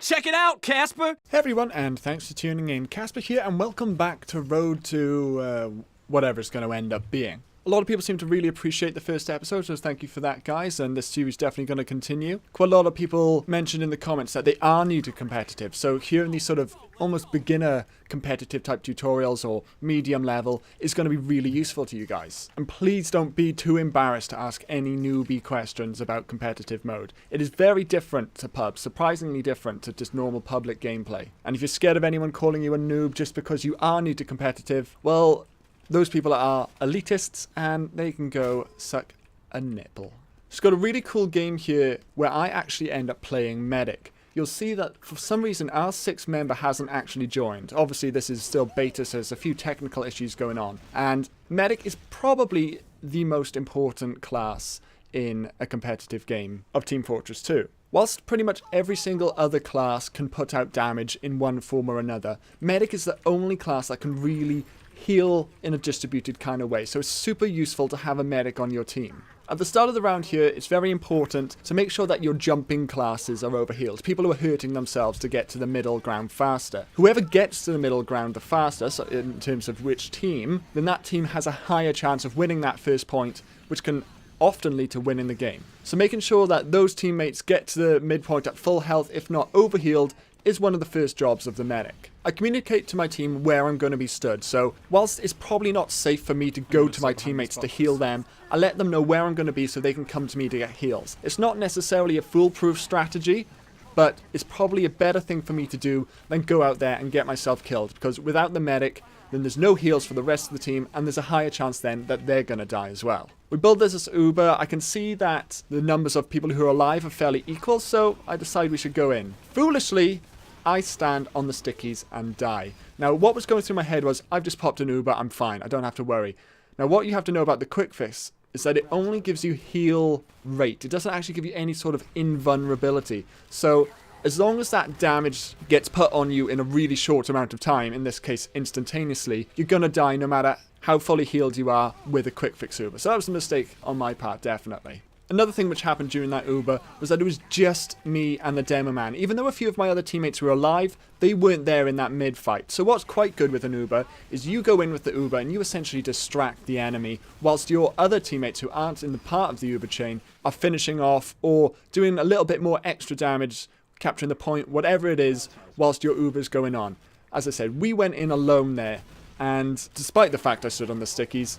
Check it out, Casper! Hey everyone, and thanks for tuning in. Casper here, and welcome back to Road to whatever it's going to end up being. A lot of people seem to really appreciate the first episode, so thank you for that, guys, and this series is definitely going to continue. Quite a lot of people mentioned in the comments that they are new to competitive, so hearing these sort of almost beginner competitive type tutorials or medium level is going to be really useful to you guys. And please don't be too embarrassed to ask any newbie questions about competitive mode. It is very different to pubs, surprisingly different to just normal public gameplay. And if you're scared of anyone calling you a noob just because you are new to competitive, well, those people are elitists and they can go suck a nipple. It's got a really cool game here where I actually end up playing medic. You'll see that for some reason our 6th member hasn't actually joined. Obviously this is still beta, so there's a few technical issues going on. And medic is probably the most important class in a competitive game of Team Fortress 2. Whilst pretty much every single other class can put out damage in one form or another, medic is the only class that can really heal in a distributed kind of way, so it's super useful to have a medic on your team. At the start of the round here, it's very important to make sure that your jumping classes are overhealed, people who are hurting themselves to get to the middle ground faster. Whoever gets to the middle ground the fastest, in terms of which team, then that team has a higher chance of winning that first point, which can often lead to winning the game. So making sure that those teammates get to the midpoint at full health, if not overhealed, is one of the first jobs of the medic. I communicate to my team where I'm going to be stood, so whilst it's probably not safe for me to go to my teammates to heal them, I let them know where I'm going to be so they can come to me to get heals. It's not necessarily a foolproof strategy, but it's probably a better thing for me to do than go out there and get myself killed, because without the medic, then there's no heals for the rest of the team, and there's a higher chance then that they're going to die as well. We build this as Uber. I can see that the numbers of people who are alive are fairly equal, so I decide we should go in. Foolishly, I stand on the stickies and die. Now, what was going through my head was, I've just popped an Uber, I'm fine, I don't have to worry. Now, what you have to know about the quick fix is that it only gives you heal rate. It doesn't actually give you any sort of invulnerability. So, as long as that damage gets put on you in a really short amount of time, in this case instantaneously, you're gonna die no matter how fully healed you are with a quick fix Uber. So that was a mistake on my part, definitely. Another thing which happened during that Uber was that it was just me and the demo man. Even though a few of my other teammates were alive, they weren't there in that mid-fight. So what's quite good with an Uber is you go in with the Uber and you essentially distract the enemy, whilst your other teammates who aren't in the part of the Uber chain are finishing off or doing a little bit more extra damage, capturing the point, whatever it is, whilst your Uber's going on. As I said, we went in alone there, and despite the fact I stood on the stickies,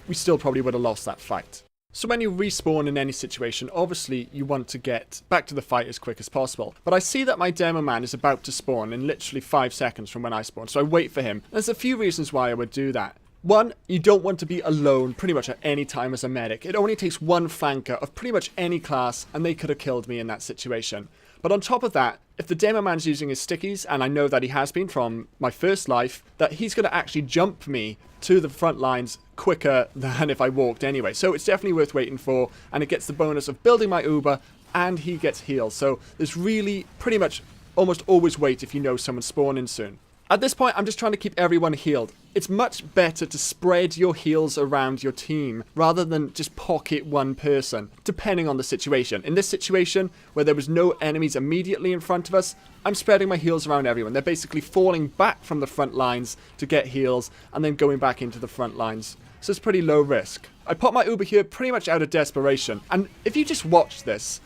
we still probably would have lost that fight. So when you respawn in any situation, obviously you want to get back to the fight as quick as possible. But I see that my demo man is about to spawn in literally 5 seconds from when I spawn, so I wait for him. There's a few reasons why I would do that. One, you don't want to be alone pretty much at any time as a medic. It only takes one flanker of pretty much any class, and they could have killed me in that situation. But on top of that, if the demo man's using his stickies, and I know that he has been from my first life, that he's going to actually jump me to the front lines quicker than if I walked anyway. So it's definitely worth waiting for, and it gets the bonus of building my Uber, and he gets healed. So there's really pretty much almost always wait if you know someone's spawning soon. At this point, I'm just trying to keep everyone healed. It's much better to spread your heals around your team rather than just pocket one person, depending on the situation. In this situation, where there was no enemies immediately in front of us, I'm spreading my heals around everyone. They're basically falling back from the front lines to get heals and then going back into the front lines. So it's pretty low risk. I pop my Uber here pretty much out of desperation. And if you just watch this,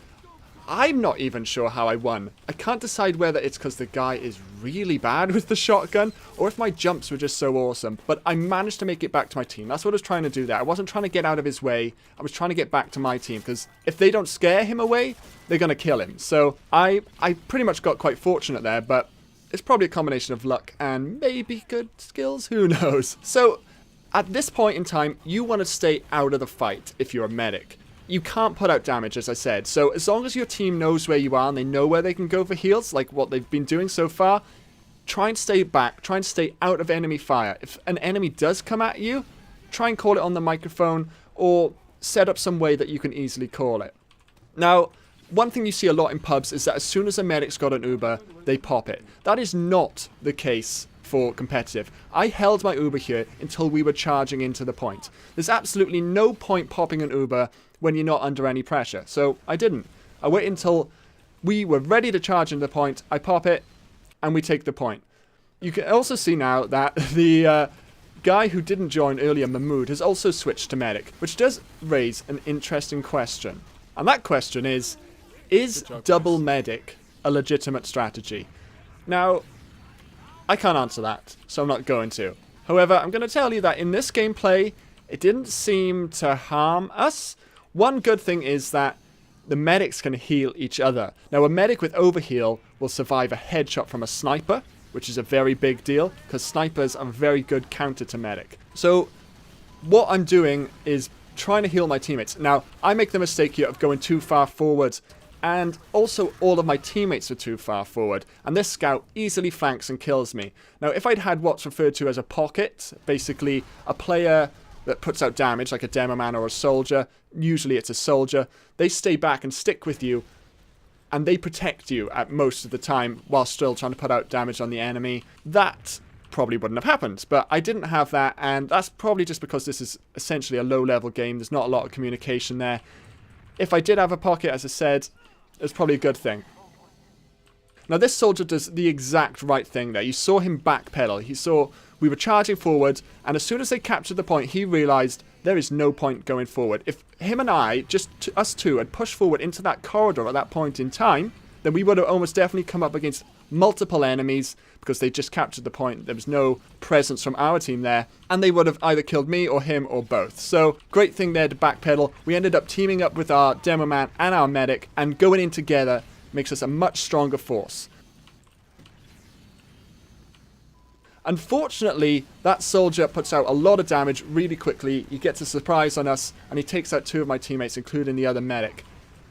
I'm not even sure how I won. I can't decide whether it's because the guy is really bad with the shotgun or if my jumps were just so awesome. But I managed to make it back to my team. That's what I was trying to do there. I wasn't trying to get out of his way. I was trying to get back to my team because if they don't scare him away, they're going to kill him. So I pretty much got quite fortunate there, but it's probably a combination of luck and maybe good skills. Who knows? So at this point in time, you want to stay out of the fight if you're a medic. You can't put out damage, as I said, so as long as your team knows where you are and they know where they can go for heals, like what they've been doing so far, try and stay back, try and stay out of enemy fire. If an enemy does come at you, try and call it on the microphone or set up some way that you can easily call it. Now, one thing you see a lot in pubs is that as soon as a medic's got an Uber, they pop it. That is not the case for competitive. I held my Uber here until we were charging into the point. There's absolutely no point popping an Uber when you're not under any pressure, so I didn't. I waited until We were ready to charge into the point. I pop it, and we take the point. You can also see now that the guy who didn't join earlier, Mahmood, has also switched to medic, which does raise an interesting question. And that question is double medic a legitimate strategy? Now, I can't answer that, so I'm not going to. However, I'm going to tell you that in this gameplay, it didn't seem to harm us. One good thing is that the medics can heal each other. Now, a medic with overheal will survive a headshot from a sniper, which is a very big deal, because snipers are a very good counter to medic. So, what I'm doing is trying to heal my teammates. Now, I make the mistake here of going too far forward, and also all of my teammates are too far forward, and this scout easily flanks and kills me. Now, if I'd had what's referred to as a pocket, basically a player that puts out damage, like a demo man or a soldier, usually it's a soldier, they stay back and stick with you, and they protect you at most of the time while still trying to put out damage on the enemy. That probably wouldn't have happened, but I didn't have that, and that's probably just because this is essentially a low-level game. There's not a lot of communication there. If I did have a pocket, as I said, it's probably a good thing. Now, this soldier does the exact right thing there. You saw him backpedal. He saw we were charging forward, and as soon as they captured the point, he realized there is no point going forward. If him and I, just us two, had pushed forward into that corridor at that point in time, then we would have almost definitely come up against multiple enemies because they just captured the point. There was no presence from our team there, and they would have either killed me or him or both. So, great thing there to backpedal. We ended up teaming up with our demo man and our medic, and going in together makes us a much stronger force. Unfortunately, that soldier puts out a lot of damage really quickly. He gets a surprise on us, and he takes out two of my teammates, including the other medic.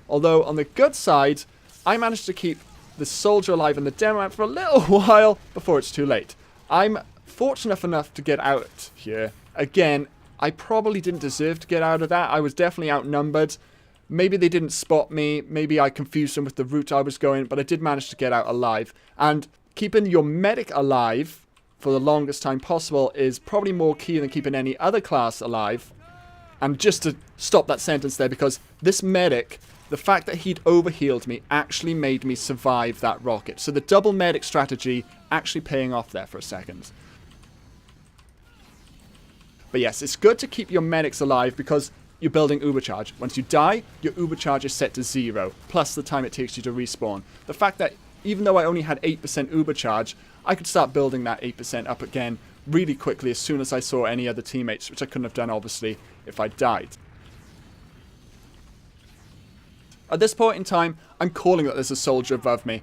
Although, on the good side, I managed to keep the soldier alive and the demo man for a little while before it's too late. I'm fortunate enough to get out here. Again, I probably didn't deserve to get out of that. I was definitely outnumbered. Maybe they didn't spot me. Maybe I confused them with the route I was going, but I did manage to get out alive. And keeping your medic alive for the longest time possible is probably more key than keeping any other class alive. And just to stop that sentence there, because this medic, the fact that he'd overhealed me actually made me survive that rocket. So the double medic strategy actually paying off there for a second. But yes, it's good to keep your medics alive because you're building Ubercharge. Once you die, your Ubercharge is set to 0, plus the time it takes you to respawn. The fact that even though I only had 8% Ubercharge, I could start building that 8% up again really quickly as soon as I saw any other teammates, which I couldn't have done, obviously, if I died. At this point in time, I'm calling that there's a soldier above me.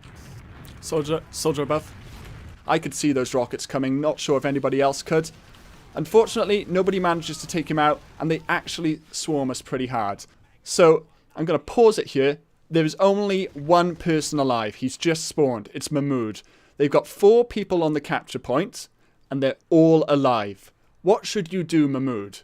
Soldier above. I could see those rockets coming, not sure if anybody else could. Unfortunately, nobody manages to take him out, and they actually swarm us pretty hard. So, I'm going to pause it here. There is only one person alive. He's just spawned. It's Mahmood. They've got 4 people on the capture point, and they're all alive. What should you do, Mahmood?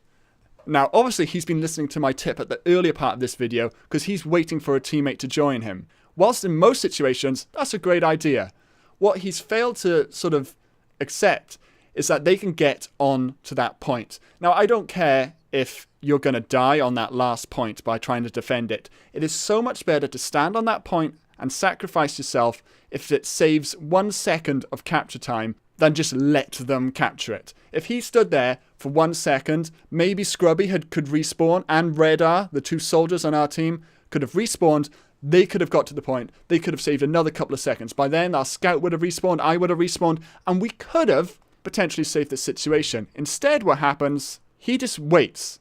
Now, obviously, he's been listening to my tip at the earlier part of this video, because he's waiting for a teammate to join him. Whilst in most situations, that's a great idea. What he's failed to sort of accept is that they can get on to that point. Now, I don't care if you're going to die on that last point by trying to defend it. It is so much better to stand on that point and sacrifice yourself if it saves 1 second of capture time than just let them capture it. If he stood there for 1 second, maybe Scrubby could respawn, and Redar, the 2 soldiers on our team, could have respawned. They could have got to the point. They could have saved another couple of seconds. By then, our scout would have respawned, I would have respawned, and we could have potentially saved the situation. Instead, what happens, he just waits.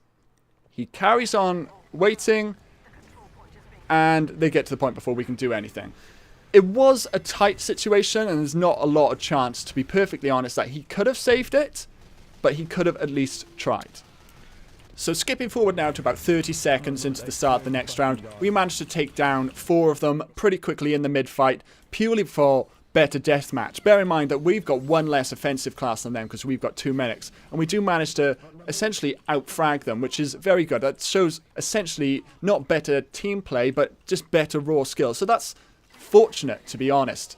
He carries on waiting, and they get to the point before we can do anything. It was a tight situation, and there's not a lot of chance, to be perfectly honest, that he could have saved it, but he could have at least tried. So skipping forward now to about 30 seconds into the start of the next round, we managed to take down 4 of them pretty quickly in the mid-fight, purely for better deathmatch. Bear in mind that we've got 1 less offensive class than them because we've got 2 medics, and we do manage to essentially outfrag them, which is very good. That shows essentially not better team play, but just better raw skill. So that's fortunate, to be honest.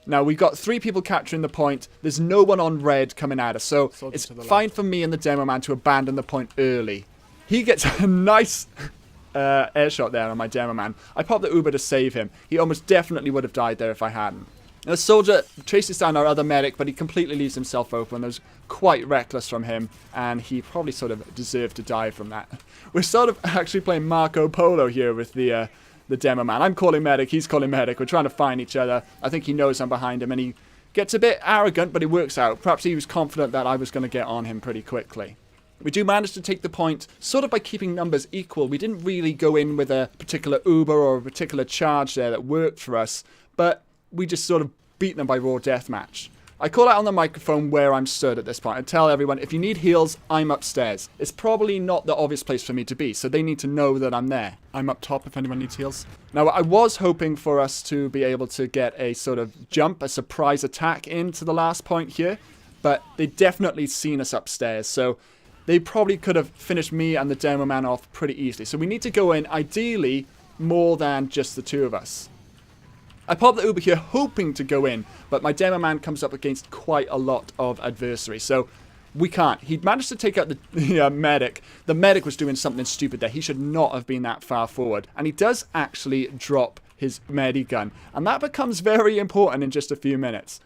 Now, we've got 3 people capturing the point. There's no one on red coming at us, so it's fine for me and the demo man to abandon the point early. He gets a nice air shot there on my demo man. I popped the Uber to save him. He almost definitely would have died there if I hadn't. The soldier chases down our other medic, but he completely leaves himself open. That was quite reckless from him, and he probably sort of deserved to die from that. We're sort of actually playing Marco Polo here with the demo man. I'm calling medic, he's calling medic. We're trying to find each other. I think he knows I'm behind him, and he gets a bit arrogant, but it works out. Perhaps he was confident that I was going to get on him pretty quickly. We do manage to take the point sort of by keeping numbers equal. We didn't really go in with a particular Uber or a particular charge there that worked for us, but we just sort of beat them by raw deathmatch. I call out on the microphone where I'm stood at this point and tell everyone, if you need heals, I'm upstairs. It's probably not the obvious place for me to be, so they need to know that I'm there. I'm up top if anyone needs heals. Now, I was hoping for us to be able to get a sort of jump, a surprise attack into the last point here, but they definitely seen us upstairs, so they probably could have finished me and the demo man off pretty easily. So we need to go in, ideally, more than just the two of us. I pop the Uber here hoping to go in, but my demo man comes up against quite a lot of adversary, so we can't. He managed to take out the medic. The medic was doing something stupid there. He should not have been that far forward. And he does actually drop his medigun, and that becomes very important in just a few minutes.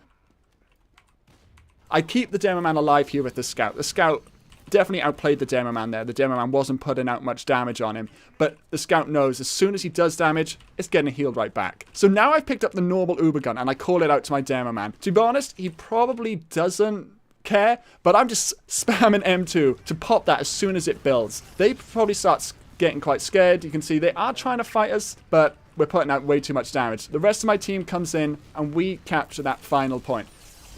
I keep the demo man alive here with the scout. The scout definitely outplayed the demo man there. The demo man wasn't putting out much damage on him, but the scout knows as soon as he does damage, it's getting healed right back. So now I've picked up the normal Uber gun and I call it out to my demo man. To be honest, he probably doesn't care, but I'm just spamming M2 to pop that as soon as it builds. They probably start getting quite scared. You can see they are trying to fight us, but we're putting out way too much damage. The rest of my team comes in and we capture that final point.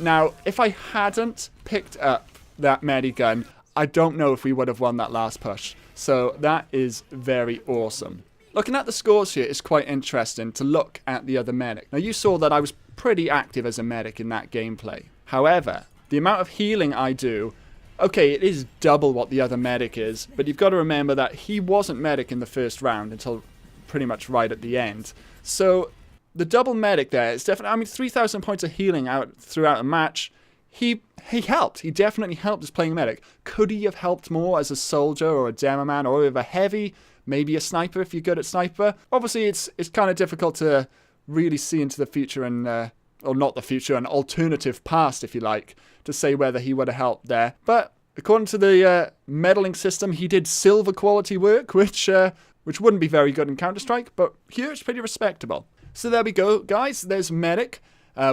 Now, if I hadn't picked up that medigun, I don't know if we would have won that last push. So that is very awesome. Looking at the scores here is quite interesting to look at the other medic. Now you saw that I was pretty active as a medic in that gameplay. However, the amount of healing I do, okay, it is double what the other medic is, but you've got to remember that he wasn't medic in the first round until pretty much right at the end. So the double medic there is definitely, I mean, 3,000 points of healing out throughout a match. He helped. He definitely helped as playing medic. Could he have helped more as a soldier or a demo man or with a heavy, maybe a sniper if you're good at sniper? Obviously, it's kind of difficult to really see into the future and, or not the future, an alternative past, if you like, to say whether he would have helped there. But according to the medaling system, he did silver quality work, which wouldn't be very good in Counter-Strike, but here it's pretty respectable. So there we go, guys. There's medic.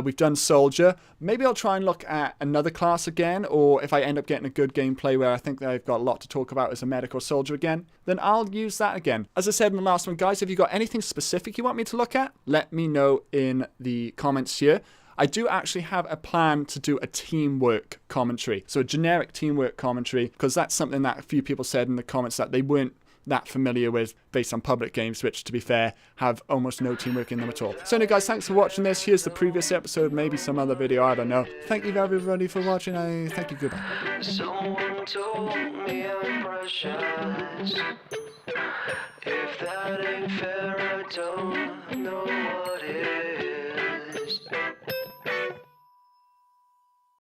We've done soldier. Maybe I'll try and look at another class again, or if I end up getting a good gameplay where I think that I've got a lot to talk about as a medic or soldier again, then I'll use that again. As I said in the last one, guys, if you've got anything specific you want me to look at, let me know in the comments here. I do actually have a plan to do a teamwork commentary, so a generic teamwork commentary, because that's something that a few people said in the comments that they weren't that familiar with based on public games, which, to be fair, have almost no teamwork in them at all. So anyway, guys, thanks for watching this. Here's the previous episode, maybe some other video, I don't know. Thank you everybody for watching. Thank you, goodbye. Someone told me I'm precious.